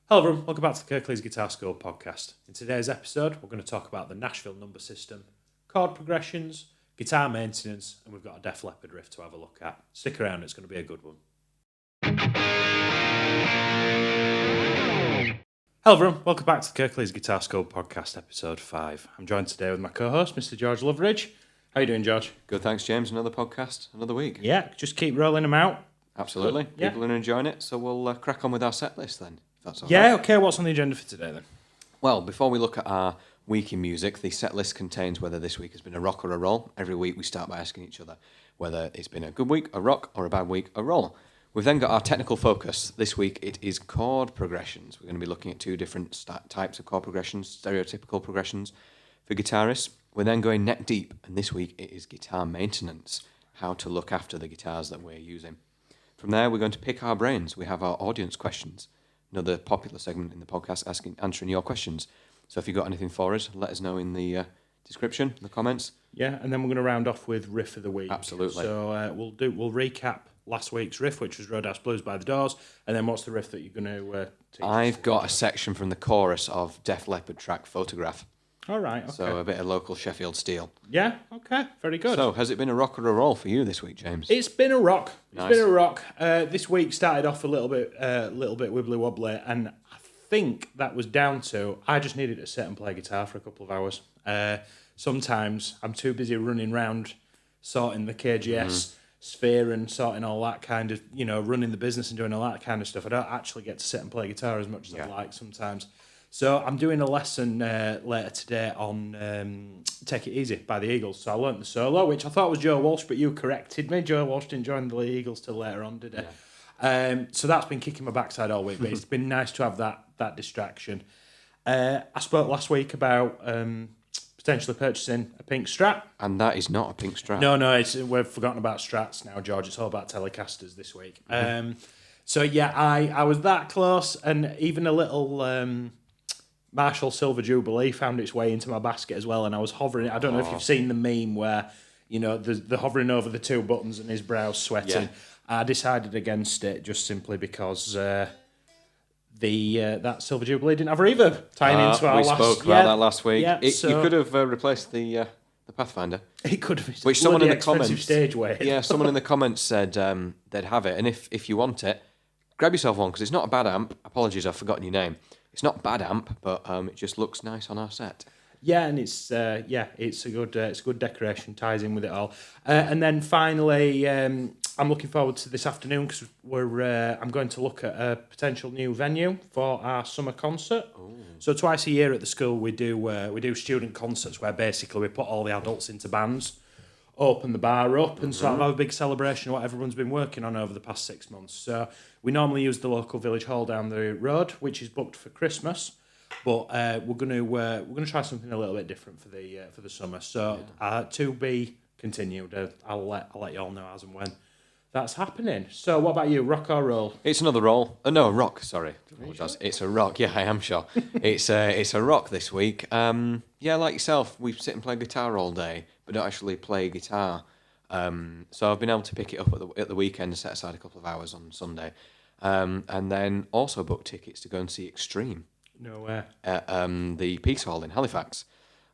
Hello everyone, welcome back to the Kirklees Guitar School podcast. In today's episode, we're going to talk about the Nashville number system, chord progressions, guitar maintenance, and we've got a Def Leppard riff to have a look at. Stick around, it's going to be a good one. Hello everyone, welcome back to the Kirklees Guitar School podcast, episode 5. I'm joined today with my co-host, Mr. George Loveridge. How you doing, George? Good, thanks, James. Another podcast, another week. Yeah, just keep rolling them out. Absolutely. Yeah. People are enjoying it, so we'll crack on with our set list then, if that's all Yeah, right. okay, what's on the agenda for today then? Well, before we look at our week in music, the set list contains whether this week has been a rock or a roll. Every week we start by asking each other whether it's been a good week, a rock, or a bad week, a roll. We've then got our technical focus. This week it is chord progressions. We're going to be looking at two different types of chord progressions, stereotypical progressions for guitarists. We're then going neck deep, and this week it is guitar maintenance, how to look after the guitars that we're using. From there, we're going to pick our brains. We have our audience questions, another popular segment in the podcast, answering your questions. So if you've got anything for us, let us know in the description, the comments. Yeah, and then we're going to round off with Riff of the Week. Absolutely. So we'll recap last week's riff, which was Roadhouse Blues by the Doors, and then what's the riff that you're going to teach us? I've got a section from the chorus of Def Leppard track Photograph. All right, okay. So a bit of local Sheffield steel. Yeah, okay, very good. So has it been a rock or a roll for you this week, James? It's been a rock. Nice. It's been a rock. This week started off a little bit wibbly wobbly, and I think that was down to I just needed to sit and play guitar for a couple of hours. Sometimes I'm too busy running around sorting the KGS sphere and sorting all that kind of, running the business and doing all that kind of stuff. I don't actually get to sit and play guitar as much as I'd like sometimes. So I'm doing a lesson later today on Take It Easy by the Eagles. So I learnt the solo, which I thought was Joe Walsh, but you corrected me. Joe Walsh didn't join the Eagles till later on, did he? Yeah. So that's been kicking my backside all week, but it's been nice to have that distraction. I spoke last week about potentially purchasing a pink Strat. And that is not a pink Strat. No, we've forgotten about Strats now, George. It's all about Telecasters this week. So yeah, I was that close, and even a little Marshall Silver Jubilee found its way into my basket as well, and I was hovering. I don't know if you've seen the meme where, the hovering over the two buttons and his brow's sweating. Yeah. I decided against it just simply because that Silver Jubilee didn't have reverb tying into our we last... spoke about that last week. Yeah, You could have replaced the Pathfinder. It could have. Which someone in the expensive comments... stage weight. Yeah, someone in the comments said they'd have it, and if you want it, grab yourself one, because it's not a bad amp. Apologies, I've forgotten your name. It's not a bad amp, but it just looks nice on our set. Yeah, and it's a good decoration, ties in with it all. And then finally, I'm looking forward to this afternoon because I'm going to look at a potential new venue for our summer concert. Ooh. So twice a year at the school we do student concerts where basically we put all the adults into bands, open the bar up, and sort of have a big celebration of what everyone's been working on over the past 6 months. So we normally use the local village hall down the road, which is booked for Christmas. But we're gonna try something a little bit different for the summer. So to be continued. I'll let you all know as and when that's happening. So what about you, rock or roll? It's another roll. No, rock. Sorry, apologise. It's a rock. Yeah, I am sure. It's a rock this week. Yeah, like yourself, we sit and play guitar all day, but don't actually play guitar. So I've been able to pick it up at the weekend and set aside a couple of hours on Sunday, and then also book tickets to go and see Extreme. No way. At the Peace Hall in Halifax.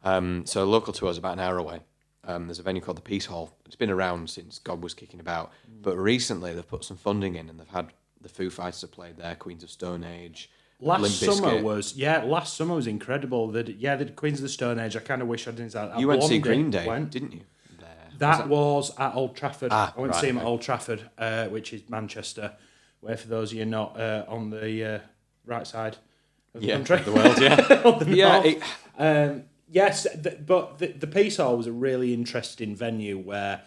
So local to us, about an hour away. There's a venue called the Peace Hall. It's been around since God was kicking about. But recently they've put some funding in, and they've had the Foo Fighters have played there, Queens of Stone Age. Last summer was incredible. They did Queens of the Stone Age. I kind of wish I didn't. You went to see Green Day, didn't you? That was at Old Trafford. I went to see him at Old Trafford, which is Manchester, where for those of you not on the right side of the country. The world, yeah. Yes, but the Peace Hall was a really interesting venue where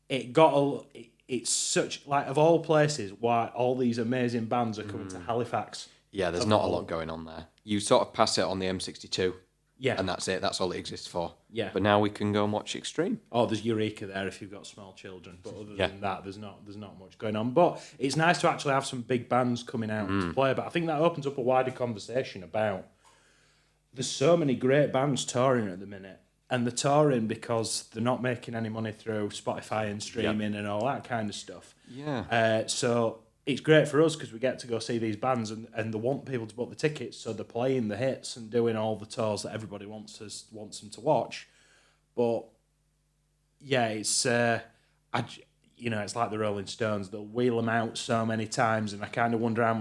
it's such, like, of all places, why all these amazing bands are coming to Halifax. Yeah, there's not a lot going on there. You sort of pass it on the M62. Yeah. And that's it. That's all it exists for. Yeah. But now we can go and watch Extreme. Oh, there's Eureka there if you've got small children. But other than that, there's not much going on. But it's nice to actually have some big bands coming out to play. But I think that opens up a wider conversation about there's so many great bands touring at the minute. And they're touring because they're not making any money through Spotify and streaming and all that kind of stuff. Yeah. So it's great for us because we get to go see these bands and they want people to book the tickets, so they're playing the hits and doing all the tours that everybody wants them to watch. But yeah, it's it's like the Rolling Stones. They'll wheel them out so many times, and I kind of wonder I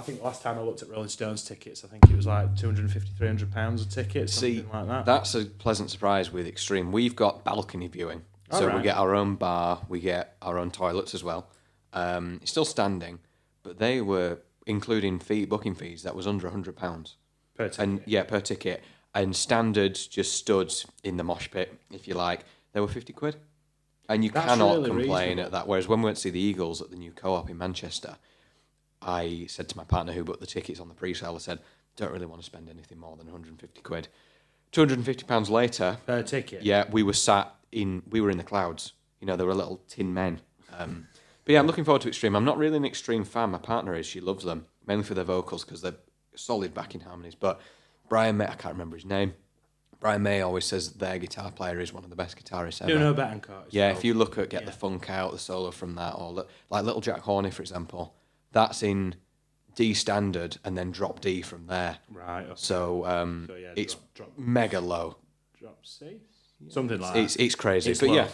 think last time I looked at Rolling Stones tickets, I think it was like £250-300 a ticket, something like that. That's a pleasant surprise with Extreme. We've got balcony viewing. So we get our own bar, we get our own toilets as well. It's still standing, but they were, including booking fees, that was under £100. Per ticket. Per ticket. And standard just stood in the mosh pit, if you like. They were £50. And you cannot really complain reasonable. at that. Whereas when we went to see the Eagles at the new Co-op in Manchester, I said to my partner who booked the tickets on the pre-sale, I said, don't really want to spend anything more than £150. £250 later... Per ticket? Yeah, we were in the clouds. You know, there were little tin men. But yeah, I'm looking forward to Extreme. I'm not really an Extreme fan. My partner is. She loves them, mainly for their vocals because they're solid backing harmonies. But Brian May, I can't remember his name. Brian May always says their guitar player is one of the best guitarists ever. No Betancourt. Yeah, if you look at the funk out, the solo from that, or like Little Jack Horner, for example, that's in D standard and then drop D from there. Right. Okay. So, it's drop mega low. Drop C? Something like that. It's crazy. It's but low.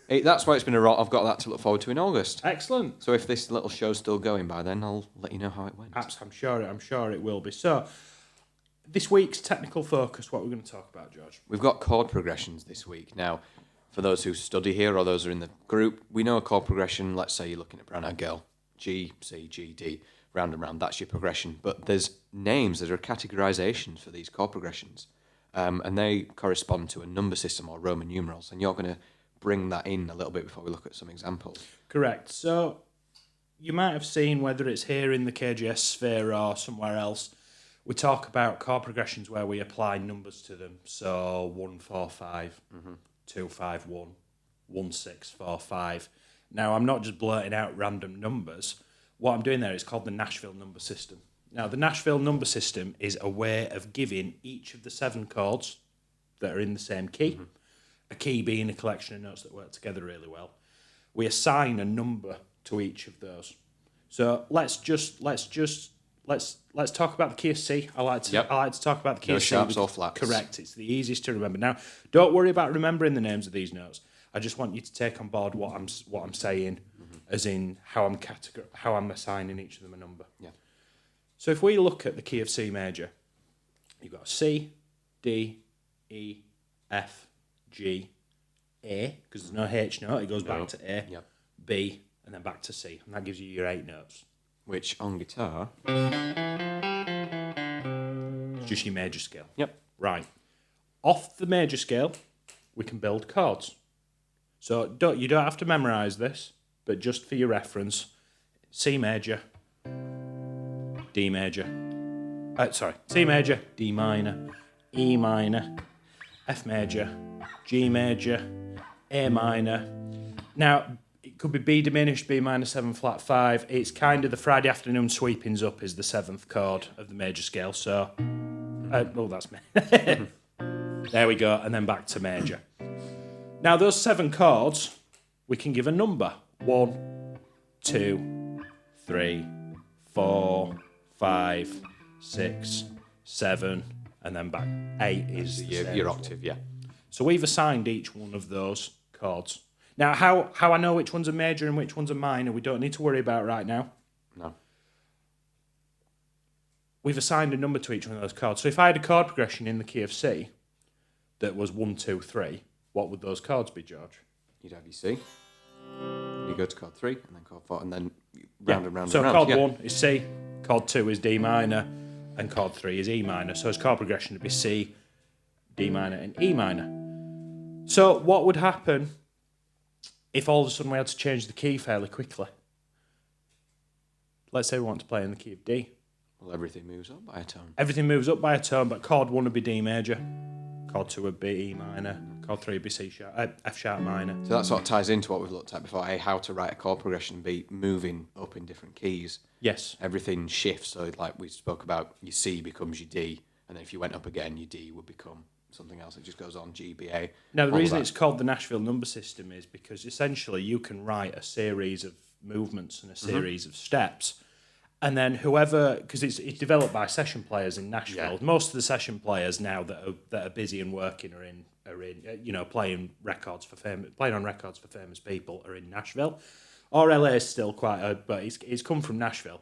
yeah, that's why it's been a rock. I've got that to look forward to in August. Excellent. So if this little show's still going by then, I'll let you know how it went. I'm sure it will be. So, this week's technical focus, what we're going to talk about, George? We've got chord progressions this week. Now, for those who study here or those who are in the group, we know a chord progression. Let's say you're looking at Brown Eyed Girl. G, C, G, D, round and round. That's your progression. But there's names, there are categorizations for these chord progressions. And they correspond to a number system or Roman numerals. And you're going to bring that in a little bit before we look at some examples. Correct. So, you might have seen, whether it's here in the KGS sphere or somewhere else, we talk about chord progressions where we apply numbers to them. So 1, 4, 5, 2, 5, 1, 1, 6, 4, 5. Now, I'm not just blurting out random numbers. What I'm doing there is called the Nashville number system. Now, the Nashville number system is a way of giving each of the 7 chords that are in the same key, a key being a collection of notes that work together really well. We assign a number to each of those. So let's talk about the key of C. I like to talk about the key of C. Sharps or flats. Correct. It's the easiest to remember. Now, don't worry about remembering the names of these notes. I just want you to take on board what I'm saying, as in how I'm assigning each of them a number. Yeah. So if we look at the key of C major, you've got C, D, E, F, G, A, because there's no H note, it goes back to A, B, and then back to C, and that gives you your 8 notes. Which on guitar, it's just your major scale. Yep. Right. Off the major scale, we can build chords. So you don't have to memorise this, but just for your reference, C major, D major, C major, D minor, E minor, F major, G major, A minor. Now, it could be B diminished, B minor 7 flat 5. It's kind of the Friday afternoon sweepings up is the 7th chord of the major scale. So, that's me. There we go, and then back to major. Now, those 7 chords, we can give a number. 1, 2, 3, 4, 5, 6, 7, and then back 8 is your octave, yeah. So we've assigned each one of those chords. Now, how I know which one's a major and which one's a minor, we don't need to worry about right now. No. We've assigned a number to each one of those chords. So if I had a chord progression in the key of C that was 1, 2, 3, what would those chords be, George? You'd have your C. You go to chord 3, and then chord 4, and then round and round so and round. So chord 1 is C, chord 2 is D minor, and chord 3 is E minor. So its chord progression would be C, D minor, and E minor. So what would happen if all of a sudden we had to change the key fairly quickly? Let's say we want to play in the key of D. Well, everything moves up by a tone. Everything moves up by a tone, but chord 1 would be D major, chord 2 would be E minor, chord 3 would be F sharp minor. So that sort of ties into what we've looked at before, how to write a chord progression, be moving up in different keys. Yes. Everything shifts, so like we spoke about, your C becomes your D, and then if you went up again, your D would become something else. It just goes on, G, B, A. Now, the reason it's called the Nashville number system is because essentially you can write a series of movements and a series of steps. And then whoever, because it's developed by session players in Nashville. Yeah. Most of the session players now that are busy and working are in playing on records for famous people are in Nashville, or LA is still but it's come from Nashville.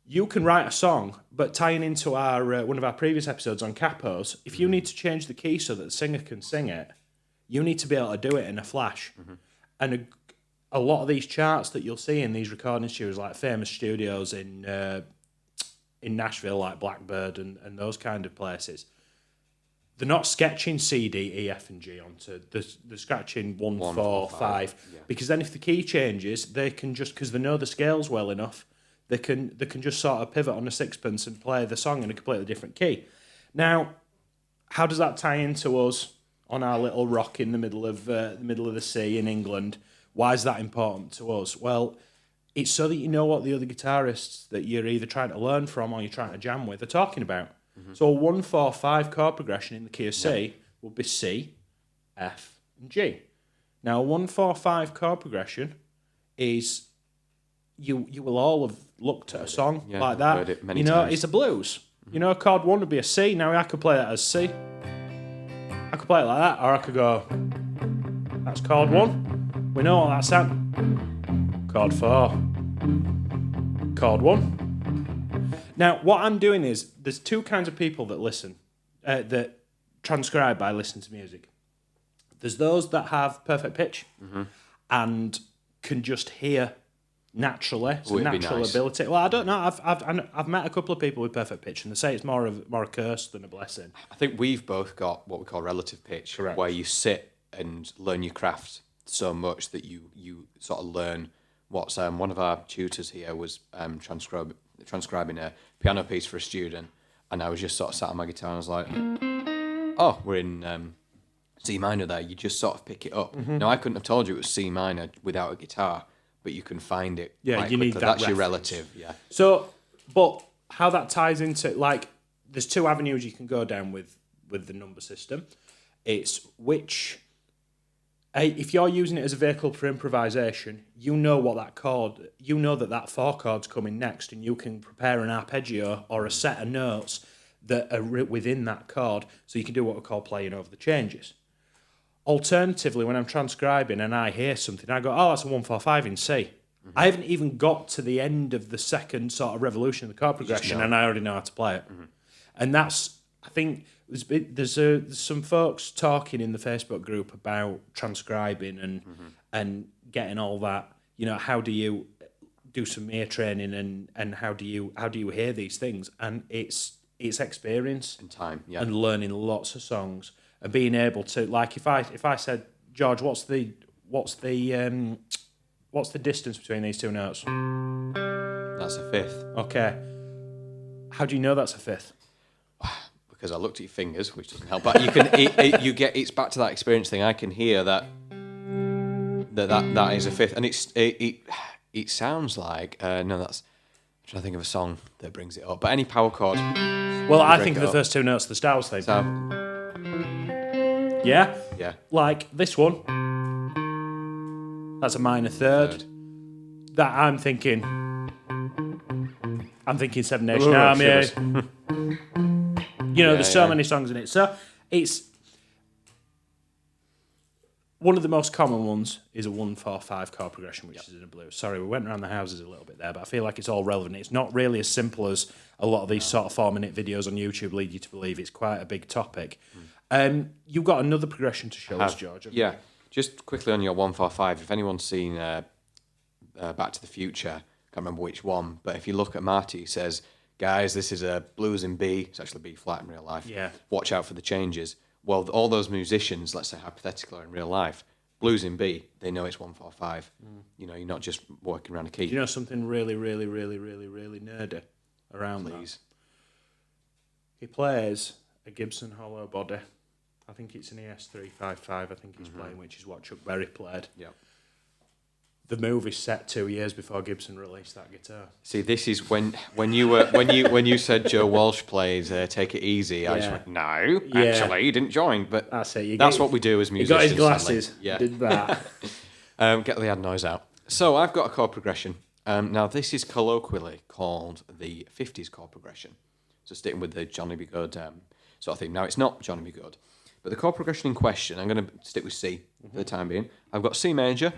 You can write a song, but tying into our one of our previous episodes on capos, if you need to change the key so that the singer can sing it, you need to be able to do it in a flash. And a lot of these charts that you'll see in these recording studios, like famous studios in Nashville, like Blackbird and those kind of places, they're not sketching C, D, E, F, and G onto. They're scratching 1, 4, 5. Yeah. Because then if the key changes, they can just, because they know the scales well enough, they can just sort of pivot on a sixpence and play the song in a completely different key. Now, how does that tie into us on our little rock in the middle of the sea in England? Why is that important to us? Well, it's so that you know what the other guitarists that you're either trying to learn from or you're trying to jam with are talking about. So a 1, 4, 5 chord progression in the key of C would be C, F, and G. Now, a 1, 4, 5 chord progression is you will all have looked at a song like that. Heard it many times. It's a blues. Chord 1 would be a C. Now I could play that as C. I could play it like that, or I could go. That's chord 1. We know what that's at. Chord 4. Chord 1. Now, what I'm doing is, there's two kinds of people that listen, that transcribe by listening to music. There's those that have perfect pitch and can just hear naturally, so natural ability. Well, I don't know. I've met a couple of people with perfect pitch, and they say it's more a curse than a blessing. I think we've both got what we call relative pitch, Correct. where you sit and learn your craft so much that you sort of learn what's one of our tutors here was transcribing a piano piece for a student, and I was just sort of sat on my guitar and I was like, oh, we're in C minor there. You just sort of pick it up. Now, I couldn't have told you it was C minor without a guitar, but you can find it quite you quickly. need that That's your reference. relative, yeah. So, but how that ties into, like, there's two avenues you can go down with the number system. It's which, if you're using it as a vehicle for improvisation, you know what that chord, you know that 4 chord's coming next, and you can prepare an arpeggio or a set of notes that are within that chord, so you can do what we call playing over the changes. Alternatively, when I'm transcribing and I hear something, I go, oh, that's a 1, 4, 5 in C. I haven't even got to the end of the second sort of revolution of the chord progression, and I already know how to play it. And that's, I think, there's some folks talking in the Facebook group about transcribing and getting all that. How do you do some ear training and how do you hear these things? And it's experience In time, yeah. and learning lots of songs and being able to, like, if I said, George, what's the distance between these two notes? That's a fifth. Okay. How do you know that's a fifth? Because I looked at your fingers, which doesn't help. But you can, it's back to that experience thing. I can hear that is a fifth, and it sounds like no. That's I'm trying to think of a song that brings it up. But any power chord. Well, I think of the first two notes of the Styles thing. So, yeah. yeah. Like this one. That's a minor third. That I'm thinking 7 Nation Army. There's so many songs in it. So it's one of the most common ones is a 1, 4, 5 chord progression, which is in a blues. Sorry, we went around the houses a little bit there, but I feel like it's all relevant. It's not really as simple as a lot of these sort of 4-minute videos on YouTube lead you to believe. It's quite a big topic. You've got another progression to show us, George. Yeah. Just quickly on your 1, 4, 5. If anyone's seen Back to the Future, can't remember which one, but if you look at Marty, he says, guys, this is a blues in B. It's actually B flat in real life. Yeah. Watch out for the changes. Well, all those musicians, let's say hypothetically in real life, blues in B, they know it's 1, 4, 5. You're not just working around a key. Do you know something really, really, really, really, really nerdy around that? He plays a Gibson hollow body. I think it's an ES355, I think he's playing, which is what Chuck Berry played. Yeah. The movie's set 2 years before Gibson released that guitar. See, this is when you said Joe Walsh plays Take It Easy. I just went, no, actually, he didn't join. But that's it. That's what we do as musicians. He got his glasses. Sadly. Yeah. Did that. Get the ad noise out. So I've got a chord progression. Now, this is colloquially called the 50s chord progression. So sticking with the Johnny B. Good sort of thing. Now, it's not Johnny B. Good, but the chord progression in question, I'm going to stick with C for the time being. I've got C major,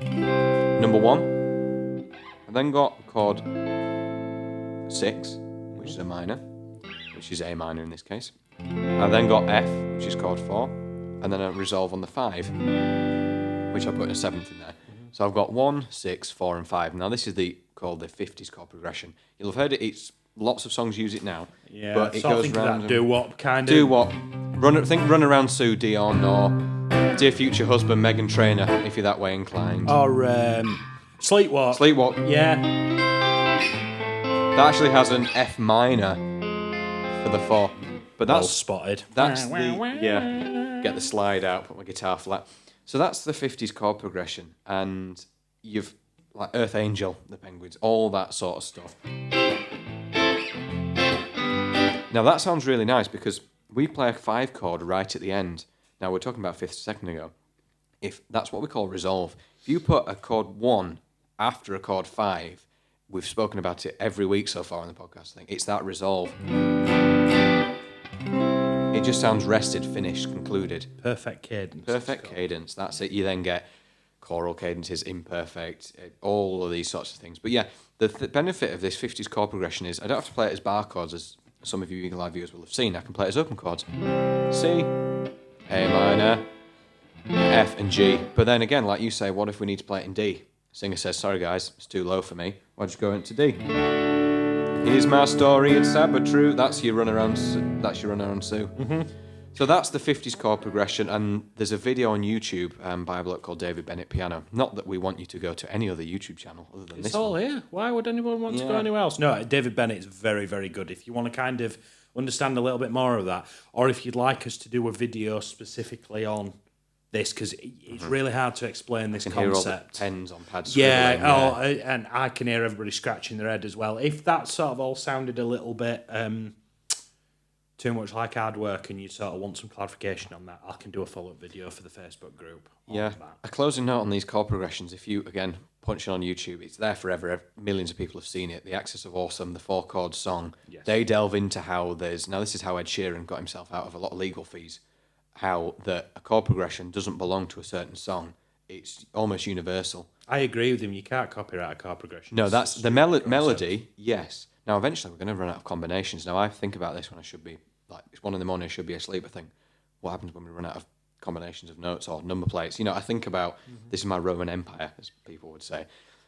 number 1. I've then got chord 6, which is a minor, which is A minor in this case. I've then got F, which is chord 4, and then a resolve on the 5, which I put a 7th in there. So I've got 1, 6, 4, and 5. Now this is called the 50s chord progression. You'll have heard it. It's lots of songs use it now. Yeah, but it goes round. That doo-wop kind of. Doo-wop. Run Around Sue Dion, or Dear Future Husband Meghan Trainor, if you're that way inclined. Or Sleepwalk. Sleepwalk. Yeah. That actually has an F minor for the 4. But that's well spotted. That's get the slide out, put my guitar flat. So that's the 50s chord progression, and you've like Earth Angel, the Penguins, all that sort of stuff. Now that sounds really nice because we play a 5 chord right at the end. Now we're talking about 5th a second ago. If that's what we call resolve. If you put a chord 1 after a chord 5, we've spoken about it every week so far on the podcast. I think it's that resolve. It just sounds rested, finished, concluded. Perfect cadence. Perfect cadence. That's it. You then get choral cadences, imperfect, all of these sorts of things. But yeah, the benefit of this 50s chord progression is I don't have to play it as bar chords, as some of you Eagle Eye viewers will have seen. I can play it as open chords. C, A minor, F and G. But then again, like you say, what if we need to play it in D? Singer says, sorry guys, it's too low for me. Why don't you go into D? Here's my story, it's sad but true. That's your run around Sue. Mm-hmm. So that's the 50s chord progression, and there's a video on YouTube by a bloke called David Bennett Piano. Not that we want you to go to any other YouTube channel other than this one. It's all here. Why would anyone want to go anywhere else? No, David Bennett is very, very good. If you want to kind of understand a little bit more of that, or if you'd like us to do a video specifically on this, because it's really hard to explain this concept. Hear all the pens on pads. And I can hear everybody scratching their head as well. If that sort of all sounded a little bit too much like hard work and you sort of want some clarification on that, I can do a follow-up video for the Facebook group. Yeah. A closing note on these chord progressions, if you, again, punch it on YouTube, it's there forever. Millions of people have seen it. The Axis of Awesome, the 4-chord song, they delve into how now this is how Ed Sheeran got himself out of a lot of legal fees, how a chord progression doesn't belong to a certain song. It's almost universal. I agree with him. You can't copyright a chord progression. No, that's the melody, yes. Now, eventually, we're going to run out of combinations. Now, I think about this when I should be, like, it's 1 a.m, I should be asleep. I think, what happens when we run out of combinations of notes or number plates? You know, I think about, this is my Roman Empire, as people would say.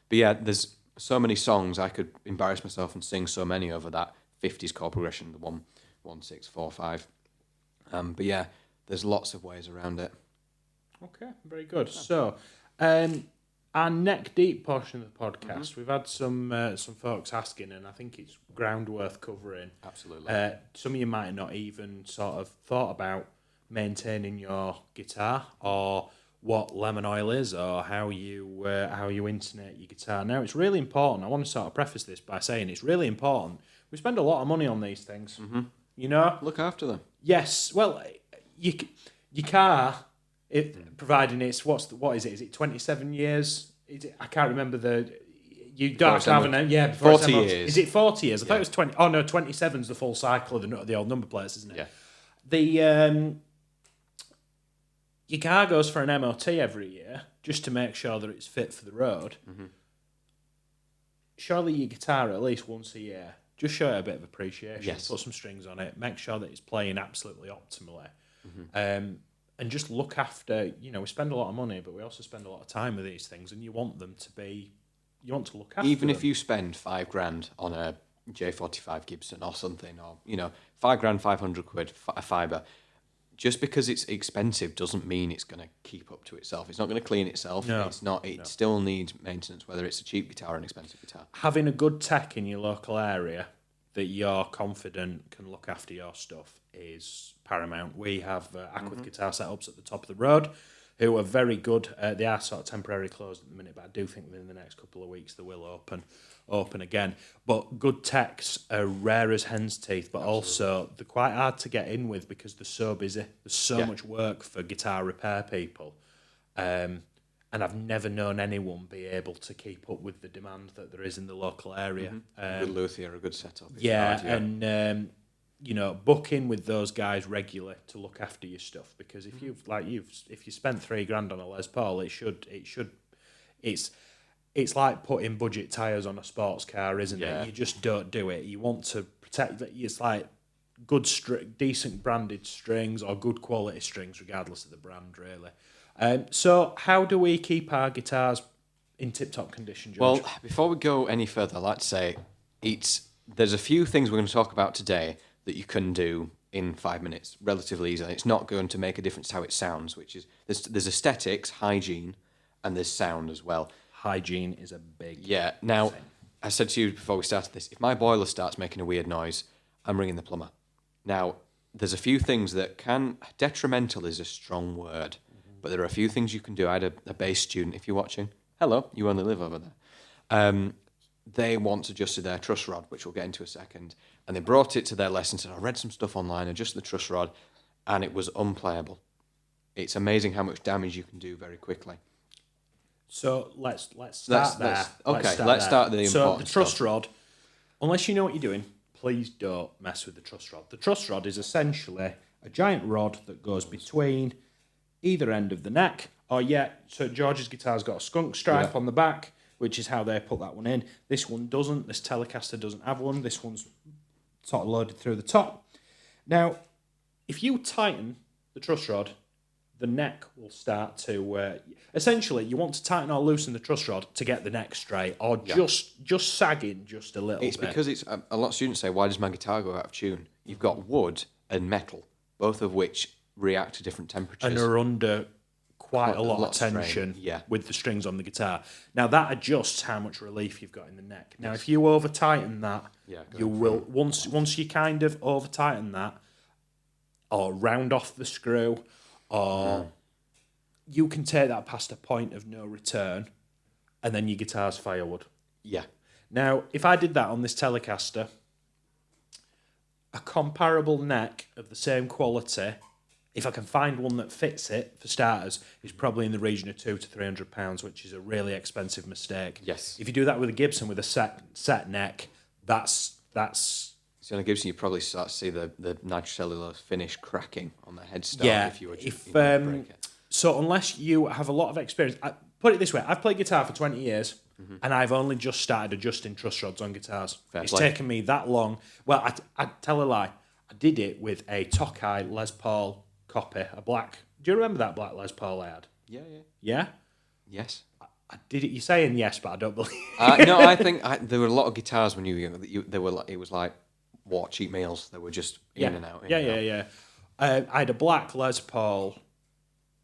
But yeah, there's so many songs, I could embarrass myself and sing so many over that 50s chord progression, the 1, 6, 4, 5. But yeah, there's lots of ways around it. Okay, very good. So, our neck deep portion of the podcast, we've had some folks asking, and I think it's ground worth covering. Absolutely. Some of you might not even sort of thought about maintaining your guitar, or what lemon oil is, or how you intonate your guitar. Now, it's really important. I want to sort of preface this by saying it's really important. We spend a lot of money on these things. Mm-hmm. You know, look after them. Yes. Well, your car. Providing it's what is it? Is it 27 years? I can't remember you don't have to have an 40 years. Is it 40 years? I thought it was 20. Oh no, 27 is the full cycle of the old number plates, isn't it? Yeah. Your car goes for an MOT every year just to make sure that it's fit for the road. Mm-hmm. Surely your guitar at least once a year. Just show it a bit of appreciation. Yes. Put some strings on it. Make sure that it's playing absolutely optimally. Mm-hmm. And just look after, we spend a lot of money, but we also spend a lot of time with these things, and you want them to be, you want to look after Even them. if you spend $5,000 on a J45 Gibson or something, or, £5,000, 500 quid, a fibre, just because it's expensive doesn't mean it's going to keep up to itself. It's not going to clean itself. No, it's not. It still needs maintenance, whether it's a cheap guitar or an expensive guitar. Having a good tech in your local area that you're confident can look after your stuff is paramount. We have Aquith guitar setups at the top of the road who are very good. They are sort of temporarily closed at the minute, but I do think within the next couple of weeks they will open again. But good techs are rare as hen's teeth, but also they're quite hard to get in with because they're so busy. There's so much work for guitar repair people. And and I've never known anyone be able to keep up with the demand that there is in the local area. A good luthier, a good setup. It's Yeah, hard, and book in with those guys regularly to look after your stuff, because if if you spent $3,000 on a Les Paul, it's like putting budget tires on a sports car, isn't it? You just don't do it. You want to protect it. It's like good, decent branded strings or good quality strings, regardless of the brand, really. So how do we keep our guitars in tip-top condition, George? Well, before we go any further, I'd like to say there's a few things we're going to talk about today that you can do in 5 minutes, relatively easily. It's not going to make a difference to how it sounds, which is there's aesthetics, hygiene, and there's sound as well. Hygiene is a big Now, thing. I said to you before we started this, if my boiler starts making a weird noise, I'm ringing the plumber. Now, there's a few things that detrimental is a strong word, but there are a few things you can do. I had a bass student, if you're watching, hello, you only live over there. They once adjusted their truss rod, which we'll get into a second, and they brought it to their lesson and said, I read some stuff online, adjusted the truss rod, and it was unplayable. It's amazing how much damage you can do very quickly. So let's start there. Let's start the important So the truss stuff. rod, unless you know what you're doing, please don't mess with the truss rod. The truss rod is essentially a giant rod that goes between either end of the neck, so George's guitar's got a skunk stripe on the back, which is how they put that one in. This one doesn't. This Telecaster doesn't have one. This one's sort of loaded through the top. Now, if you tighten the truss rod, the neck will start to... essentially, you want to tighten or loosen the truss rod to get the neck straight, or just sagging just a little bit. It's because a lot of students say, why does my guitar go out of tune? You've got wood and metal, both of which react to different temperatures. And are under quite a lot of strain, tension with the strings on the guitar. Now, that adjusts how much relief you've got in the neck. Now, if you over-tighten that, you will... Once you kind of over-tighten that, or round off the screw, or you can take that past a point of no return, and then your guitar's firewood. Yeah. Now, if I did that on this Telecaster, a comparable neck of the same quality, if I can find one that fits it, for starters, is probably in the region of £200 to £300, which is a really expensive mistake. Yes. If you do that with a Gibson with a set neck, that's... So on a Gibson, you probably start to see the nitrocellulose finish cracking on the headstock if you were to break it. So unless you have a lot of experience... put it this way, I've played guitar for 20 years, and I've only just started adjusting truss rods on guitars. It's taken me that long. Well, I tell a lie. I did it with a Tokai Les Paul copy, a black... Do you remember that black Les Paul I had? Yeah. Yeah? Yes. I did it. You're saying yes, but I don't believe... No, I think there were a lot of guitars when you were young. It was like cheap meals. They were just in and out. Yeah. I had a black Les Paul,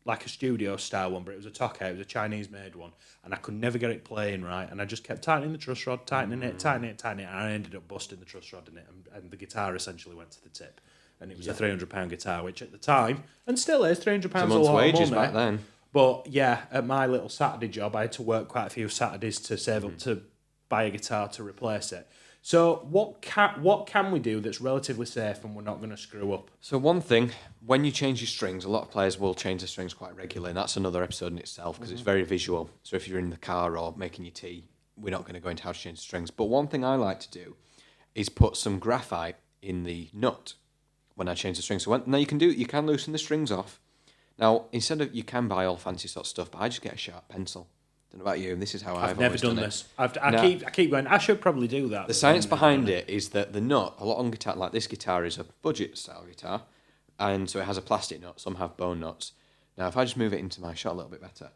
like a studio style one, but it was a Tokai. It was a Chinese made one, and I could never get it playing right. And I just kept tightening the truss rod, tightening it, and I ended up busting the truss rod in it, and the guitar essentially went to the tip. And it was a £300 guitar, which at the time, and still is, £300 a lot of wages money. back then. But yeah, at my little Saturday job, I had to work quite a few Saturdays to save up to buy a guitar to replace it. So what can we do that's relatively safe and we're not going to screw up? So one thing, when you change your strings, a lot of players will change their strings quite regularly, and that's another episode in itself because it's very visual. So if you're in the car or making your tea, we're not going to go into how to change the strings. But one thing I like to do is put some graphite in the nut when I change the strings. So now you can loosen the strings off. Now, you can buy all fancy sort of stuff, but I just get a sharp pencil. Don't know about you, and this is how I've never done this. I keep going, I should probably do that. The science behind it is that the nut, a lot on guitar, like this guitar is a budget style guitar, and so it has a plastic nut, some have bone nuts. Now, if I just move it into my shot a little bit better,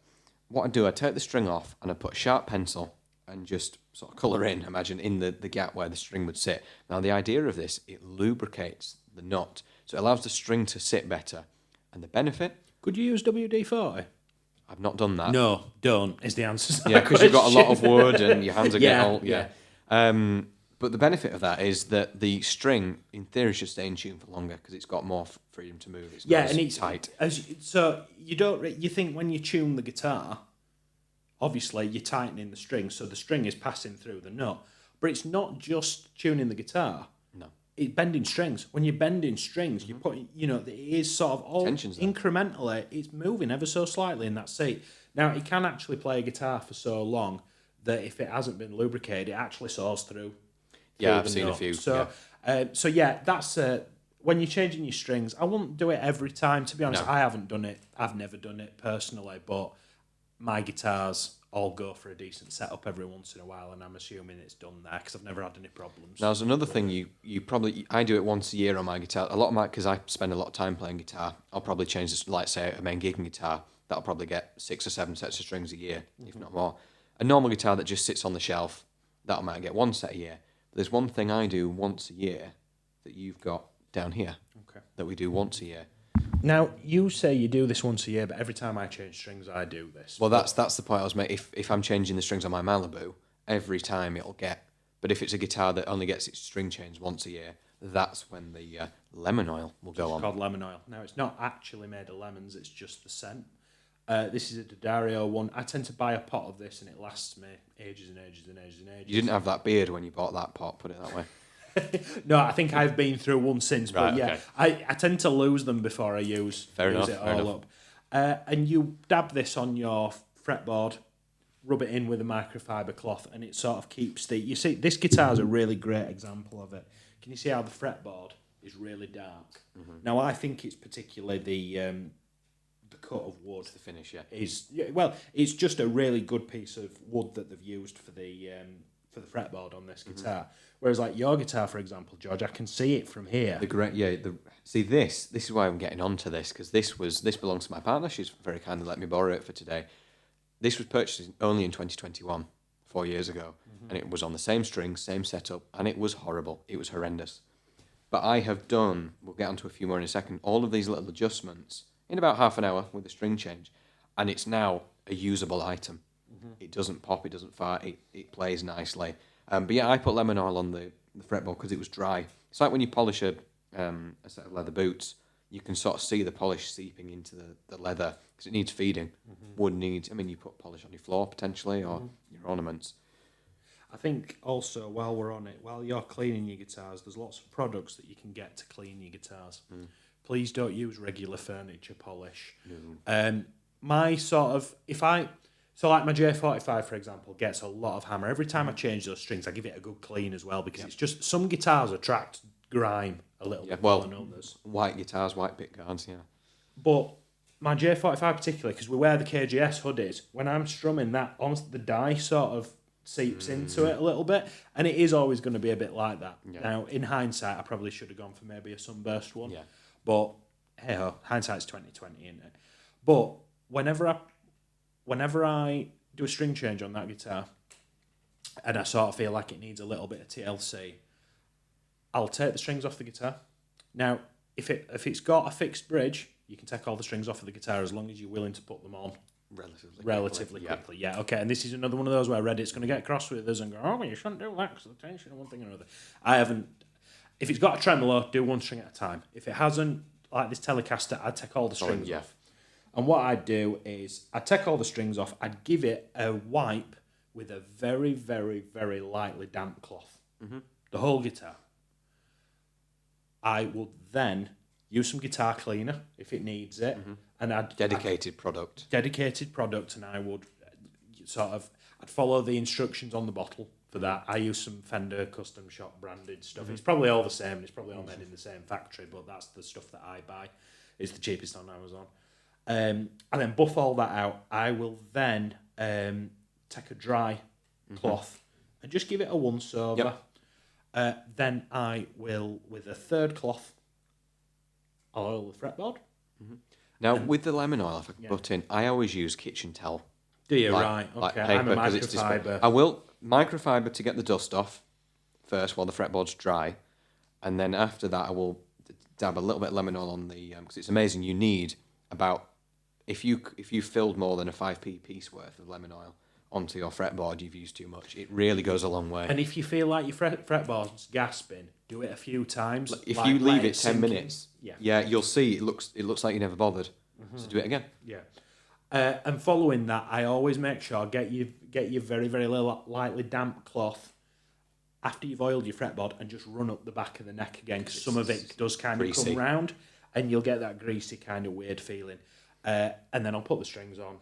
what I do, I take the string off and I put a sharp pencil and just sort of colour in the gap where the string would sit. Now, the idea of this, it lubricates the nut, so it allows the string to sit better. And the benefit... Could you use WD-40? I've not done that. No, don't, is the answer. Yeah, because you've got a lot of wood and your hands are getting old. Yeah. But the benefit of that is that the string, in theory, should stay in tune for longer because it's got more freedom to move. It's not as tight. So you think when you tune the guitar, obviously you're tightening the string, so the string is passing through the nut. But it's not just tuning the guitar. No. It's bending strings. When you're bending strings, you put, it is sort of all Tension's there. incrementally, it's moving ever so slightly in that seat. Now, it can actually play a guitar for so long that if it hasn't been lubricated, it actually saws through. Yeah, I've the seen a note. few. So, that's when you're changing your strings. I wouldn't do it every time. To be honest, No. I haven't done it. I've never done it personally, but my guitars all go for a decent setup every once in a while, and I'm assuming it's done there because I've never had any problems. Now, there's another thing you probably... I do it once a year on my guitar. A lot of my... Because I spend a lot of time playing guitar, I'll probably change this, like, say, a main gigging guitar. That'll probably get 6 or 7 sets of strings a year, if not more. A normal guitar that just sits on the shelf, that might get 1 set a year. But there's one thing I do once a year that you've got down here that we do once a year. Now, you say you do this once a year, but every time I change strings, I do this. Well, that's the point I was making. If I'm changing the strings on my Malibu, every time it'll get... But if it's a guitar that only gets its string changed once a year, that's when the lemon oil will go on. It's called lemon oil. Now, it's not actually made of lemons, it's just the scent. This is a D'Addario one. I tend to buy a pot of this, and it lasts me ages and ages and ages and ages. You didn't have that beard when you bought that pot, put it that way. No, I think I've been through one since, but Right, yeah, okay. I tend to lose them before I use Fair enough, it fair all enough. up. And you dab this on your fretboard, rub it in with a microfiber cloth, and it sort of keeps the... You see, this guitar is a really great example of it. Can you see how the fretboard is really dark? Mm-hmm. Now, I think it's particularly the cut of wood. The finish, yeah. It's just a really good piece of wood that they've used for the fretboard on this guitar. Whereas, like your guitar, for example, George, I can see it from here. See, this is why I'm getting onto this, because this belongs to my partner. She's very kindly let me borrow it for today. This was purchased only in 2021, 4 years ago, and it was on the same strings, same setup, and it was horrible. It was horrendous. But I have done, we'll get onto a few more in a second, all of these little adjustments in about half an hour with a string change, and it's now a usable item. It doesn't pop, it doesn't fart, it plays nicely. But yeah, I put lemon oil on the fretboard because it was dry. It's like when you polish a set of leather boots, you can sort of see the polish seeping into the leather because it needs feeding. Wood needs, you put polish on your floor potentially or your ornaments. I think also, while we're on it, while you're cleaning your guitars, there's lots of products that you can get to clean your guitars. Please don't use regular furniture polish. My sort of, like my J45, for example, gets a lot of hammer. Every time I change those strings, I give it a good clean as well, because it's just, some guitars attract grime a little bit more than others. White guitars, white pick guards, yeah. But my J45 particularly, because we wear the KGS hoodies, when I'm strumming that, almost the dye sort of seeps into it a little bit, and it is always going to be a bit like that. Yeah. Now, in hindsight, I probably should have gone for maybe a sunburst one. Yeah. But hey ho, hindsight's 20/20, isn't it? But whenever I do a string change on that guitar, and I sort of feel like it needs a little bit of TLC, I'll take the strings off the guitar. Now, if it's got a fixed bridge, you can take all the strings off of the guitar as long as you're willing to put them on relatively quickly. Yeah, okay. And this is another one of those where Reddit's going to get cross with us and go, oh, well, you shouldn't do that because of the tension and one thing or another. I haven't. If it's got a tremolo, do one string at a time. If it hasn't, like this Telecaster, I'd take all the strings off. And what I'd do is I'd take all the strings off, I'd give it a wipe with a very, very, very lightly damp cloth. The whole guitar. I will then use some guitar cleaner if it needs it. And I'd Dedicated product, and I would I'd follow the instructions on the bottle for that. I use some Fender custom shop branded stuff. It's probably all the same, and it's probably all made in the same factory, but that's the stuff that I buy. It's the cheapest on Amazon. And then buff all that out. I will then take a dry cloth and just give it a once over. Then I will, with a third cloth, I'll oil the fretboard. Now, with the lemon oil, if I can butt in, I always use kitchen towel. Do you? Right, okay. Like paper, I'm a 'cause it's microfiber. I will microfiber to get the dust off first while the fretboard's dry. And then after that, I will dab a little bit of lemon oil on the... Because it's amazing, you need about... If you filled more than a 5p piece worth of lemon oil onto your fretboard, you've used too much. It really goes a long way. And if you feel like your fretboard's gasping, do it a few times. If you leave it 10 sink in. minutes, you'll see it looks like you never bothered. So do it again. Yeah. And following that, I always make sure get your very, very lightly damp cloth after you've oiled your fretboard and just run up the back of the neck again, because some of it does kind of greasy. come round and you'll get that greasy kind of weird feeling. And then I'll put the strings on,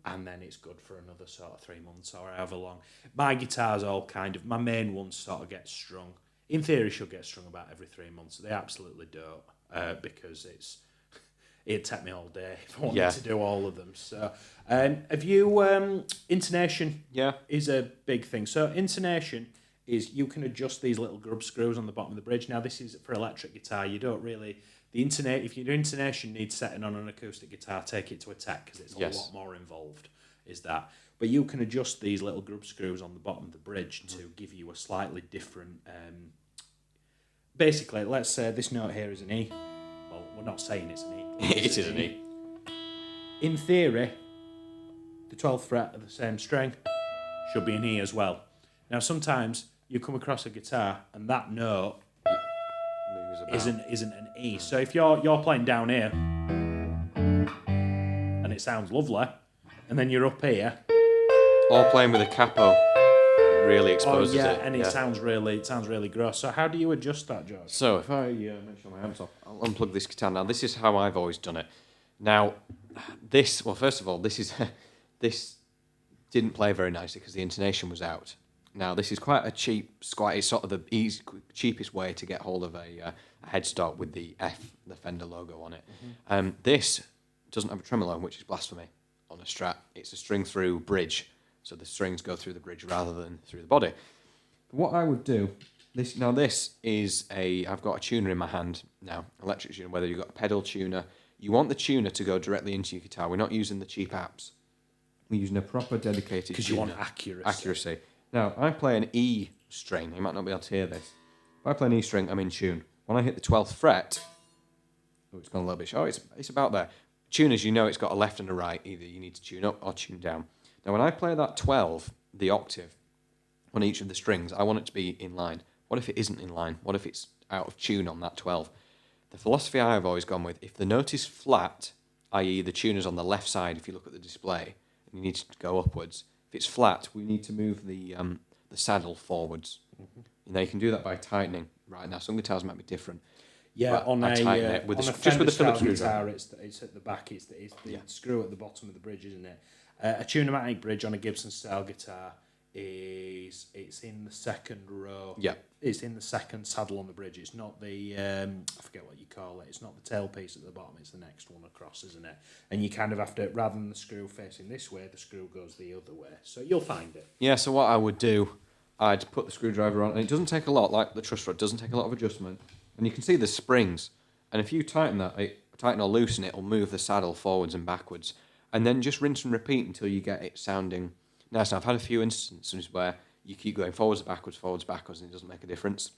and then it's good for another sort of 3 months or however long. My guitars all kind of, my main ones sort of get strung. In theory, should get strung about every 3 months. They absolutely don't, because it'd take me all day if I wanted to do all of them. So, have you, intonation is a big thing. So intonation is you can adjust these little grub screws on the bottom of the bridge. Now, this is for electric guitar. You don't really... If your intonation needs setting on an acoustic guitar, take it to a tech because it's a lot more involved, is that. But you can adjust these little grub screws on the bottom of the bridge to give you a slightly different... basically, let's say this note here is an E. Well, we're not saying it's an E. It is an E. In theory, the 12th fret of the same string should be an E as well. Now, sometimes you come across a guitar and that note isn't an E. So if you're playing down here and it sounds lovely, and then you're up here, or playing with a capo really exposes it. And it sounds really gross. So how do you adjust that, George? So if I make sure my amps off, I'll unplug this guitar now. This is how I've always done it. Now, first of all, this didn't play very nicely because the intonation was out. Now, this is quite a cheap squat. It's sort of the cheapest way to get hold of a headstock with the Fender logo on it. This doesn't have a tremolo, which is blasphemy on a Strat. It's a string-through bridge, so the strings go through the bridge rather than through the body. What I would do, this is I've got a tuner in my hand now, electric tuner, whether you've got a pedal tuner. You want the tuner to go directly into your guitar. We're not using the cheap apps. We're using a proper dedicated tuner. Because you want accuracy. Now, I play an E string. You might not be able to hear this. If I play an E string, I'm in tune. When I hit the 12th fret, it's gone a little bit short. It's about there. Tuners, you know it's got a left and a right. Either you need to tune up or tune down. Now, when I play that 12, the octave, on each of the strings, I want it to be in line. What if it isn't in line? What if it's out of tune on that 12? The philosophy I have always gone with, if the note is flat, i.e. the tuner's on the left side if you look at the display, and you need to go upwards, if it's flat, we need to move the saddle forwards. You know, you can do that by tightening. Right now, some guitars might be different. Yeah, on a Fingerstyle guitar, it's at the back. It's the screw at the bottom of the bridge, isn't it? A Tunematic bridge on a Gibson style guitar it's in the second row. Yeah, it's in the second saddle on the bridge. It's not the I forget what you call it. It's not the tailpiece at the bottom. It's the next one across, isn't it? And you kind of have to, rather than the screw facing this way, the screw goes the other way. So you'll find it. Yeah. So what I would do, I'd put the screwdriver on, and it doesn't take a lot. Like the truss rod, doesn't take a lot of adjustment, and you can see the springs. And if you tighten or loosen it, it'll move the saddle forwards and backwards, and then just rinse and repeat until you get it sounding nice. Now, I've had a few instances where you keep going forwards, backwards, and it doesn't make a difference.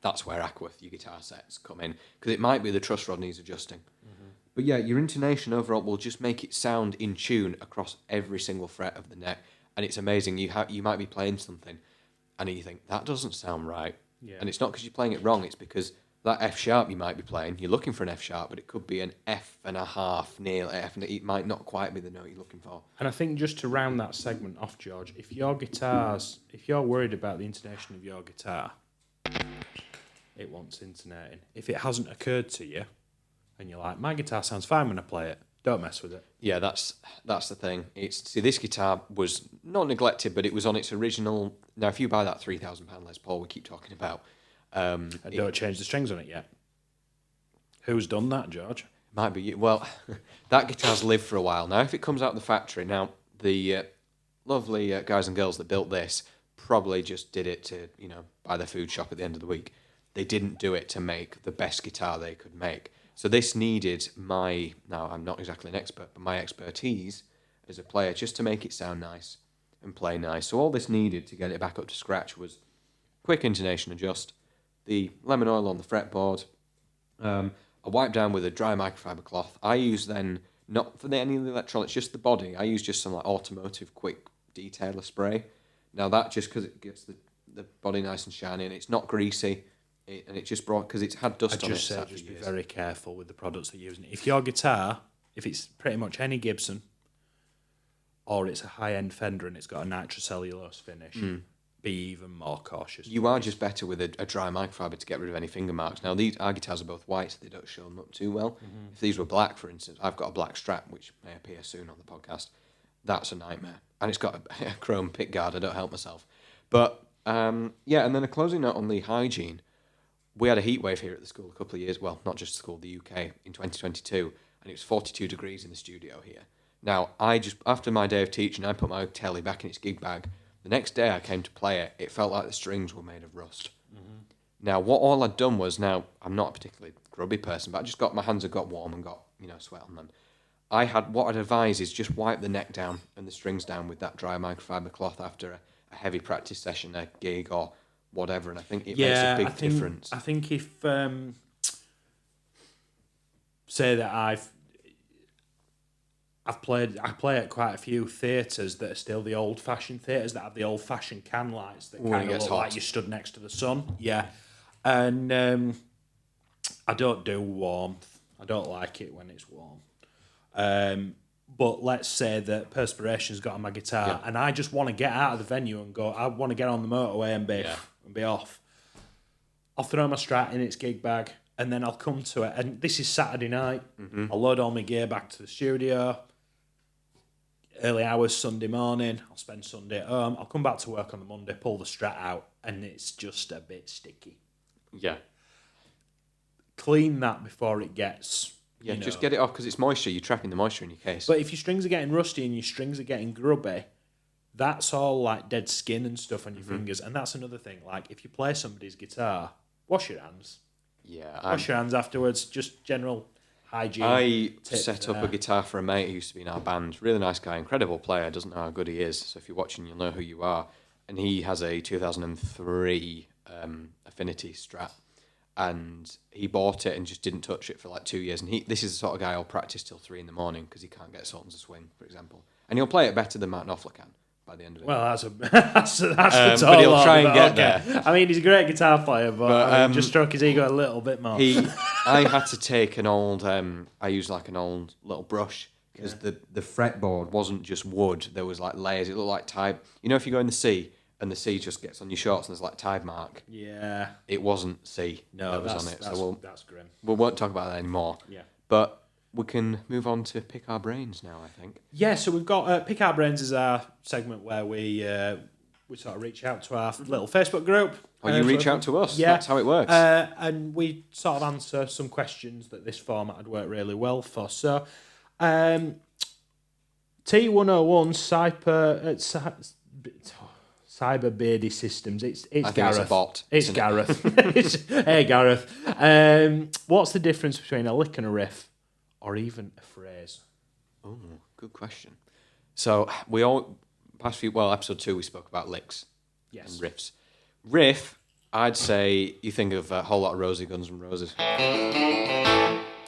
That's where Ackworth, your guitar sets, come in, because it might be the truss rod needs adjusting. Mm-hmm. But yeah, your intonation overall will just make it sound in tune across every single fret of the neck, and it's amazing. You might be playing something, and you think, that doesn't sound right. Yeah. And it's not because you're playing it wrong, it's because that F sharp you might be playing, you're looking for an F sharp, but it could be an F and a half, near F, and it might not quite be the note you're looking for. And I think just to round that segment off, George, if you're worried about the intonation of your guitar, it wants intonating. If it hasn't occurred to you, and you're like, my guitar sounds fine when I play it, don't mess with it. Yeah, that's the thing. This guitar was not neglected, but it was on its original. Now, if you buy that £3,000 Les Paul we keep talking about, and don't change the strings on it yet. Who's done that, George? Might be you. Well, that guitar's lived for a while now. If it comes out of the factory now, the lovely guys and girls that built this probably just did it to buy their food shop at the end of the week. They didn't do it to make the best guitar they could make. So this needed now I'm not exactly an expert, but my expertise as a player just to make it sound nice and play nice. So all this needed to get it back up to scratch was quick intonation adjust, the lemon oil on the fretboard, a wipe down with a dry microfiber cloth. I use then, not for any of the electronics, just the body. I use just some like automotive quick detailer spray. Now that just because it gets the body nice and shiny and it's not greasy. And it just brought, because it's had dust on it. Just be very careful with the products that you're using. If your guitar, if it's pretty much any Gibson, or it's a high-end Fender and it's got a nitrocellulose finish, be even more cautious. You are just better with a dry microfiber to get rid of any finger marks. Now, our guitars are both white, so they don't show them up too well. If these were black, for instance, I've got a black Strat, which may appear soon on the podcast. That's a nightmare. And it's got a chrome pick guard. I don't help myself. But, and then a closing note on the hygiene. We had a heat wave here at the school a couple of years, well, not just the school, the UK, in 2022, and it was 42 degrees in the studio here. Now, after my day of teaching, I put my telly back in its gig bag. The next day I came to play it, it felt like the strings were made of rust. Now, what all I'd done was, now, I'm not a particularly grubby person, but my hands had got warm and got, sweat on them. What I'd advise is just wipe the neck down and the strings down with that dry microfiber cloth after a heavy practice session, a gig or whatever, and I think it makes a big difference. I think if, say that I play at quite a few theatres that are still the old-fashioned theatres that have the old-fashioned can lights that kind of look like you stood next to the sun. Yeah. And I don't do warmth. I don't like it when it's warm. But let's say that perspiration's got on my guitar and I just want to get out of the venue and go, I want to get on the motorway and be off. I'll throw my Strat in its gig bag and then I'll come to it. And this is Saturday night. I'll load all my gear back to the studio. Early hours Sunday morning. I'll spend Sunday at home. I'll come back to work on the Monday, pull the Strat out, and it's just a bit sticky. Yeah. Clean that before it gets... just get it off because it's moisture. You're trapping the moisture in your case. But if your strings are getting rusty and your strings are getting grubby, that's all like dead skin and stuff on your fingers. And that's another thing. Like if you play somebody's guitar, wash your hands. Yeah. Wash your hands afterwards. Just general hygiene. I set up a guitar for a mate who used to be in our band. Really nice guy, incredible player. Doesn't know how good he is. So if you're watching, you'll know who you are. And he has a 2003 Affinity Strat. And he bought it and just didn't touch it for like 2 years. And this is the sort of guy who'll practice till 3 a.m. because he can't get Sultans to swing, for example. And he'll play it better than Martin Knopfler can by the end of it. Well, that's a tall but he'll order, try and get there. I mean, he's a great guitar player, but just struck his ego a little bit more. I had to take an old... I used like an old little brush because the fretboard wasn't just wood. There was like layers. It looked like tide. You know if you go in the sea... and the C just gets on your shorts and there's like tide mark. Yeah. It wasn't C that was on it. That's grim. We won't talk about that anymore. Yeah. But we can move on to Pick Our Brains now, I think. Yeah, so we've got Pick Our Brains is our segment where we sort of reach out to our little Facebook group. Or you reach out to us. Yeah. That's how it works. And we sort of answer some questions that this format would work really well for. So, T101 Cyber Beardy Systems. It's I think Gareth. it's a bot. It's Gareth. Hey Gareth. What's the difference between a lick and a riff, or even a phrase? Oh, good question. So episode 2 we spoke about licks and riffs. Riff, I'd say you think of a whole lot of Rosie, Guns N' Roses.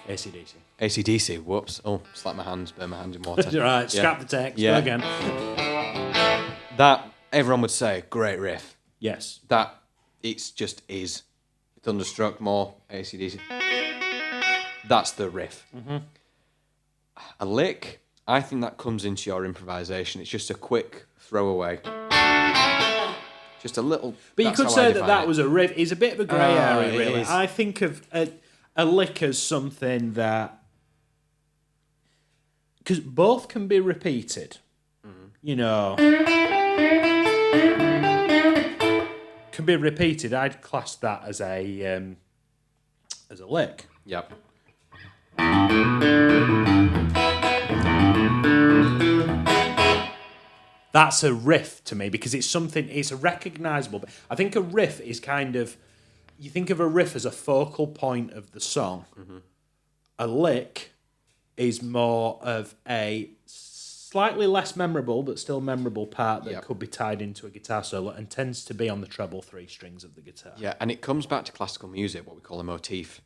AC/DC. AC/DC. Whoops. Oh, slap my hands, burn my hands in water. Right. Scrap the text. Go again. That. Everyone would say, great riff. Yes. That, it's just is. Thunderstruck, more, AC/DC. That's the riff. A lick, I think that comes into your improvisation. It's just a quick throwaway. Just a little... But you could say that was a riff. It's a bit of a grey area, really. I think of a lick as something that... Because both can be repeated. You know... can be repeated. I'd class that as a lick. Yep. That's a riff to me because it's a recognisable. I think a riff is kind of, you think of a riff as a focal point of the song. A lick is more of a slightly less memorable, but still memorable part that could be tied into a guitar solo and tends to be on the treble 3 strings of the guitar. Yeah, and it comes back to classical music, what we call a motif.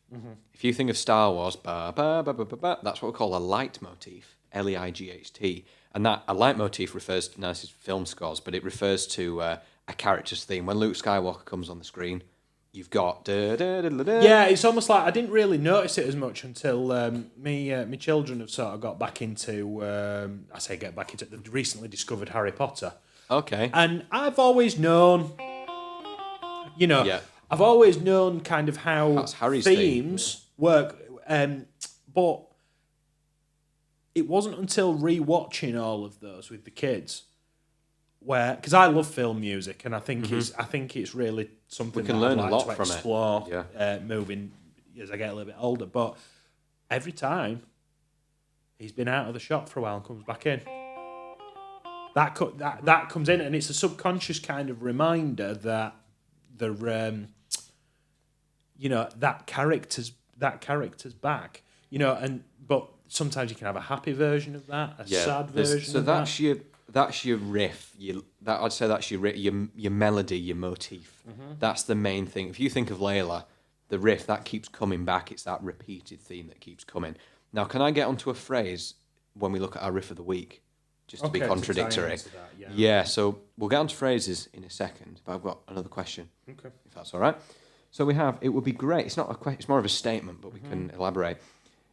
If you think of Star Wars, ba, ba, ba, ba, ba, ba, that's what we call a leitmotif, L-E-I-G-H-T. And a leitmotif refers to, now this is film scores, but it refers to a character's theme. When Luke Skywalker comes on the screen, you've got... Da, da, da, da, da. Yeah, it's almost like I didn't really notice it as much until my children have sort of got back into... I say get back into... They've recently discovered Harry Potter. Okay. And I've always known, Yeah. I've always known kind of how That's Harry's themes work, but it wasn't until rewatching all of those with the kids because I love film music and I think it's really something We can that learn I'd a like lot to from it. explore Yeah. moving as I get a little bit older. But every time he's been out of the shop for a while and comes back in, that comes in and it's a subconscious kind of reminder that the that character's back, but sometimes you can have a happy version of that, a sad version. So that's your riff. I'd say that's your melody, your motif. That's the main thing. If you think of Layla, the riff that keeps coming back. It's that repeated theme that keeps coming. Now, can I get onto a phrase when we look at our riff of the week, just to be contradictory? Yeah. So we'll get onto phrases in a second, but I've got another question. Okay, if that's all right. So we have. It would be great. It's not a question. It's more of a statement, but we can elaborate.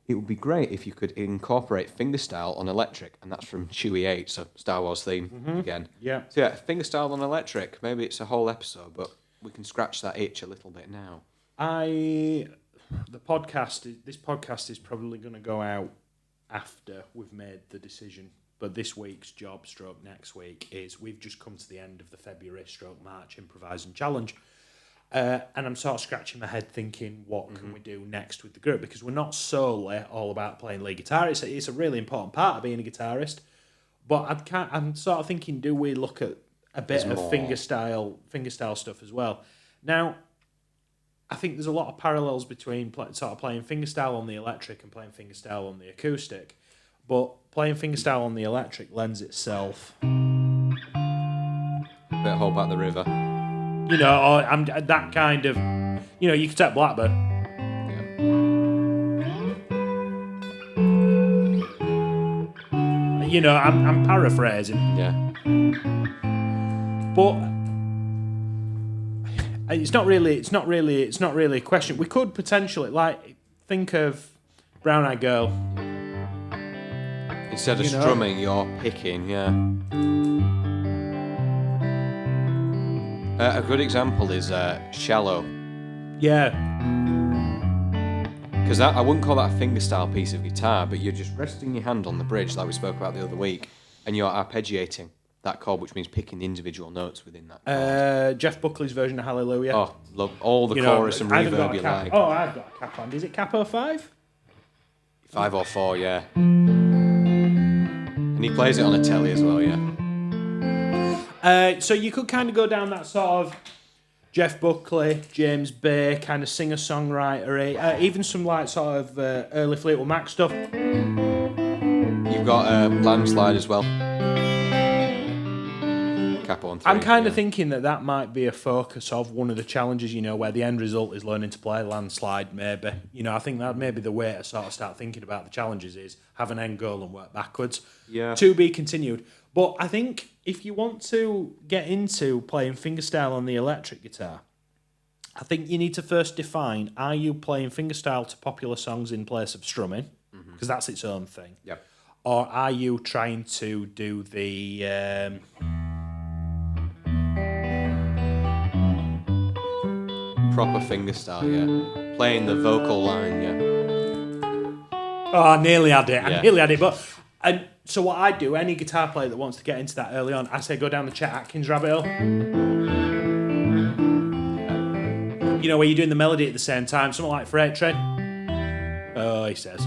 It would be great if you could incorporate fingerstyle on electric, and that's from Chewie 8, so Star Wars theme again. Yeah. So yeah, fingerstyle on electric. Maybe it's a whole episode, but we can scratch that itch a little bit now. This podcast is probably going to go out after we've made the decision. But this week's job stroke next week is we've just come to the end of the February stroke March Improvise and Challenge. And I'm sort of scratching my head thinking, what can we do next with the group? Because we're not solely all about playing lead guitar. It's a really important part of being a guitarist. But I'm sort of thinking, do we look at a bit of fingerstyle stuff as well? Now, I think there's a lot of parallels between sort of playing fingerstyle on the electric and playing fingerstyle on the acoustic. But playing fingerstyle on the electric lends itself. Bit of Hold Back the River. Or I'm that kind of, you could take Blackbird. Yeah. I'm paraphrasing. Yeah. But it's not really a question. We could potentially think of Brown Eyed Girl. Instead of strumming, you're picking. Yeah. A good example is Shallow. Yeah. Because I wouldn't call that a fingerstyle piece of guitar, but you're just resting your hand on the bridge like we spoke about the other week, and you're arpeggiating that chord, which means picking the individual notes within that chord. Jeff Buckley's version of Hallelujah. Oh, love all the chorus and reverb you like. Oh, I've got a cap on. Is it capo 5? 5 or 4, yeah. And he plays it on a telly as well, yeah. So you could kind of go down that sort of Jeff Buckley, James Bay, kind of singer-songwriter, even some sort of early Fleetwood Mac stuff. You've got Landslide as well. Capo on 3. I'm kind of thinking that might be a focus of one of the challenges, where the end result is learning to play Landslide, maybe. I think that may be the way to sort of start thinking about the challenges is have an end goal and work backwards. Yeah. To be continued. But I think if you want to get into playing fingerstyle on the electric guitar, I think you need to first define, are you playing fingerstyle to popular songs in place of strumming? Because that's its own thing. Yep. Or are you trying to do the... proper fingerstyle, yeah. Playing the vocal line, yeah. Oh, I nearly had it. Yeah. But so what I do, any guitar player that wants to get into that early on, I say go down the Chet Atkins rabbit hole. Where you're doing the melody at the same time. Something like Freight Train. Oh, he says.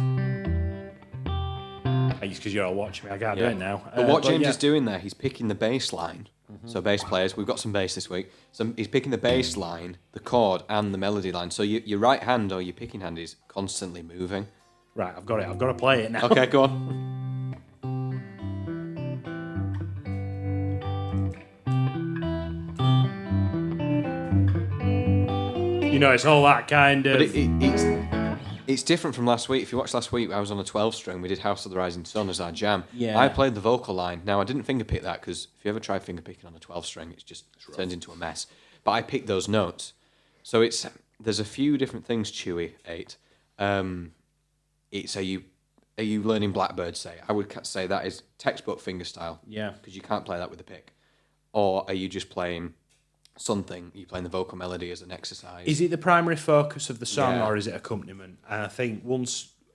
Because you're all watching me, I can't do it now. But what James is doing there, he's picking the bass line. So bass players, we've got some bass this week. So he's picking the bass line, the chord, and the melody line. So your right hand or your picking hand is constantly moving. Right, I've got it. I've got to play it now. Okay, go on. It's all that kind of... But it's different from last week. If you watched last week, I was on a 12-string. We did House of the Rising Sun as our jam. Yeah. I played the vocal line. Now, I didn't fingerpick that because if you ever try fingerpicking on a 12-string, it just turns into a mess. But I picked those notes. So there's a few different things, Chewie 8. Are you learning Blackbird, say? I would say that is textbook fingerstyle. Yeah. Because you can't play that with a pick. or are you just playing something? Are you playing the vocal melody as an exercise? Is it the primary focus of the song, Yeah. or is it accompaniment? And I think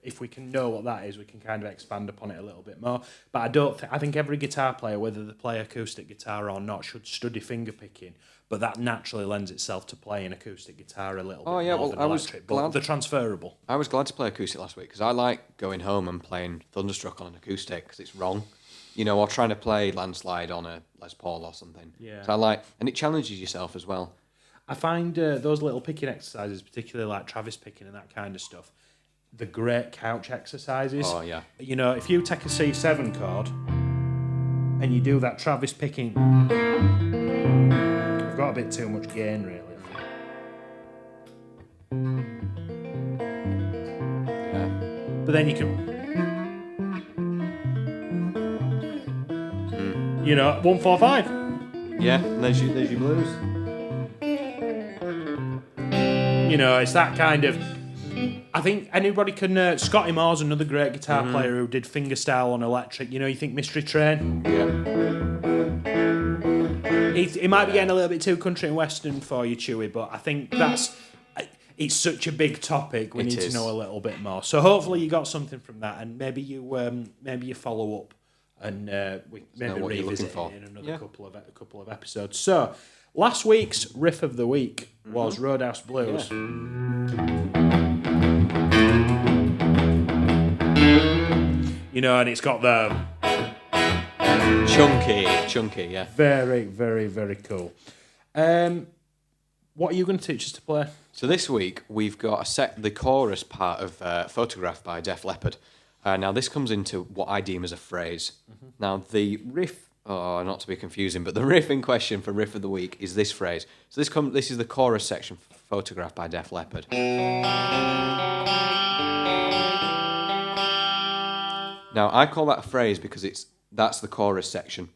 if we can know what that is, we can kind of expand upon it a little bit more. But I think every guitar player, whether they play acoustic guitar or not, should study finger picking. But that naturally lends itself to playing acoustic guitar a little bit more than electric. But they're transferable. I was glad to play acoustic last week because I like going home and playing Thunderstruck on an acoustic because it's wrong. Or trying to play Landslide on a Les Paul or something. Yeah. So and it challenges yourself as well. I find those little picking exercises, particularly like Travis picking and that kind of stuff, the great couch exercises. Oh, yeah. If you take a C7 chord and you do that Travis picking, I've got a bit too much gain, really. Yeah. But then you can... 145. Yeah, and there's your blues. It's that kind of... I think anybody can... Scotty Moore's another great guitar player who did fingerstyle on electric. You think Mystery Train? Yeah. It might be getting a little bit too country and western for you, Chewy, but I think it's such a big topic. We need to know a little bit more. So hopefully you got something from that, and maybe you follow up, and we maybe revisit it in another couple of episodes. So last week's riff of the week was Roadhouse Blues. Yeah. And it's got the chunky, yeah. Very, very, very cool. What are you going to teach us to play? So this week we've got the chorus part of Photograph by Def Leppard. Now this comes into what I deem as a phrase. Now the riff, not to be confusing, but the riff in question for riff of the week is this phrase. So this is the chorus section for Photograph by Def Leppard. Now I call that a phrase because that's the chorus section.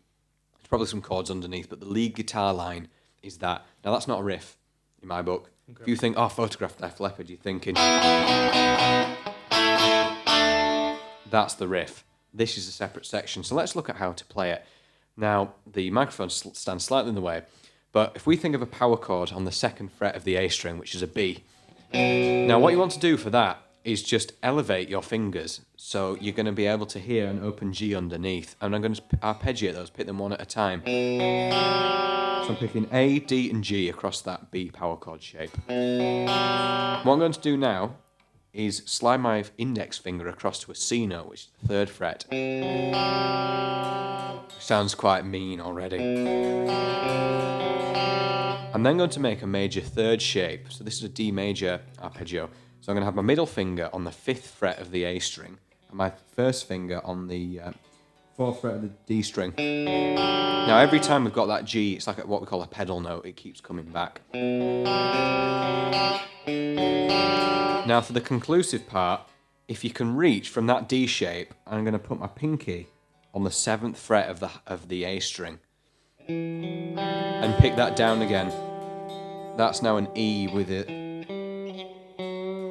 There's probably some chords underneath, but the lead guitar line is that. Now that's not a riff in my book. Okay. If you think, Photograph Def Leppard, you're thinking that's the riff. This is a separate section. So let's look at how to play it. Now the microphone stands slightly in the way, but if we think of a power chord on the 2nd fret of the A string, which is a B. Now what you want to do for that is just elevate your fingers so you're going to be able to hear an open G underneath. And I'm going to arpeggiate those, pick them one at a time. So I'm picking A, D and G across that B power chord shape. What I'm going to do now is slide my index finger across to a C note, which is the 3rd fret. Sounds quite mean already. I'm then going to make a major 3rd shape. So this is a D major arpeggio. So I'm going to have my middle finger on the 5th fret of the A string and my 1st finger on the 4th fret of the D string. Now every time we've got that G, it's like what we call a pedal note. It keeps coming back. Now for the conclusive part, if you can reach from that D shape, I'm going to put my pinky on the 7th fret of the A string and pick that down again. That's now an E with it.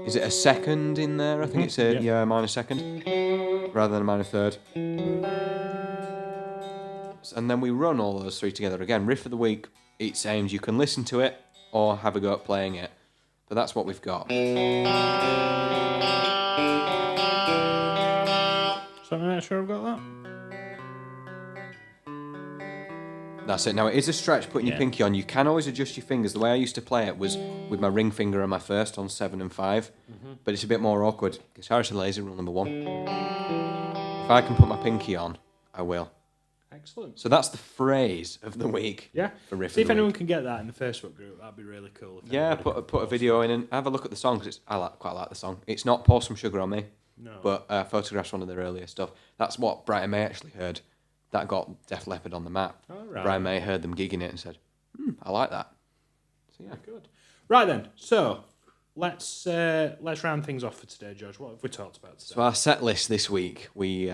Is it a 2nd in there? I think it's a minor 2nd rather than a minor 3rd. And then we run all those 3 together again. Riff of the week, it's aimed, you can listen to it or have a go at playing it. But that's what we've got. So I'm not sure I've got that. That's it. Now, it is a stretch putting your pinky on. You can always adjust your fingers. The way I used to play it was with my ring finger and my 1st on 7 and 5. But it's a bit more awkward. Guitarist lazy, rule number 1. If I can put my pinky on, I will. Excellent. So that's the phrase of the week. Yeah. For riff See of if the anyone week. can get that in the Facebook group. That'd be really cool. Yeah, put a video in and have a look at the song because I quite like the song. It's not Pour Some Sugar on Me, but Photographs one of their earlier stuff. That's what Brian May actually heard. That got Def Leppard on the map. Oh, right. Brian May heard them gigging it and said, I like that. So yeah, good. Right then, so let's round things off for today, George. What have we talked about today? So our set list this week, we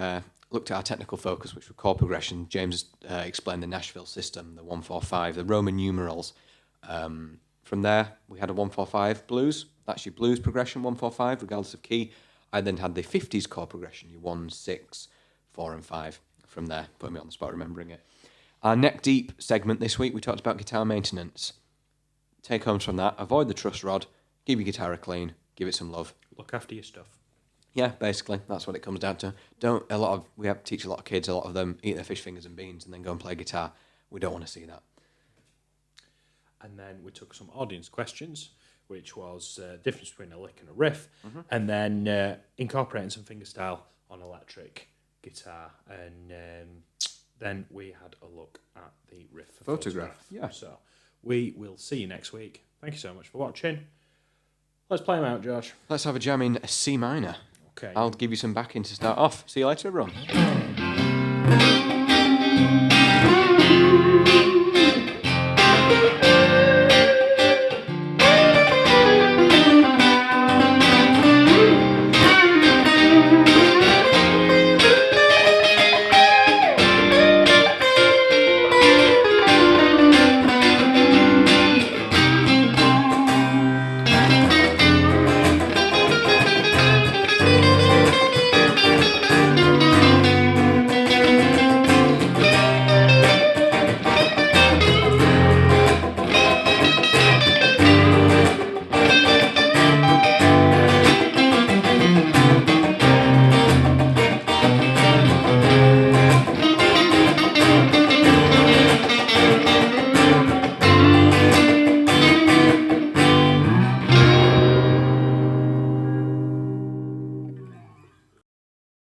looked at our technical focus, which were chord progression. James explained the Nashville system, the 145, the Roman numerals. From there, we had a 145 blues. That's your blues progression, 145, regardless of key. I then had the 50s chord progression, your 1, 6, 4 and 5. From there, putting me on the spot remembering it. Our neck deep segment this week, we talked about guitar maintenance. Take homes from that: avoid the truss rod, give your guitar a clean, give it some love. Look after your stuff. Yeah, basically, that's what it comes down to. We have to teach a lot of kids, a lot of them eat their fish fingers and beans and then go and play guitar. We don't want to see that. And then we took some audience questions, which was difference between a lick and a riff, and then incorporating some fingerstyle on electric guitar. And then we had a look at the riff photograph. Yeah. So we will see you next week. Thank you so much for watching. Let's play them out, George. Let's have a jam in C minor. Okay. I'll give you some backing to start off. See you later, everyone.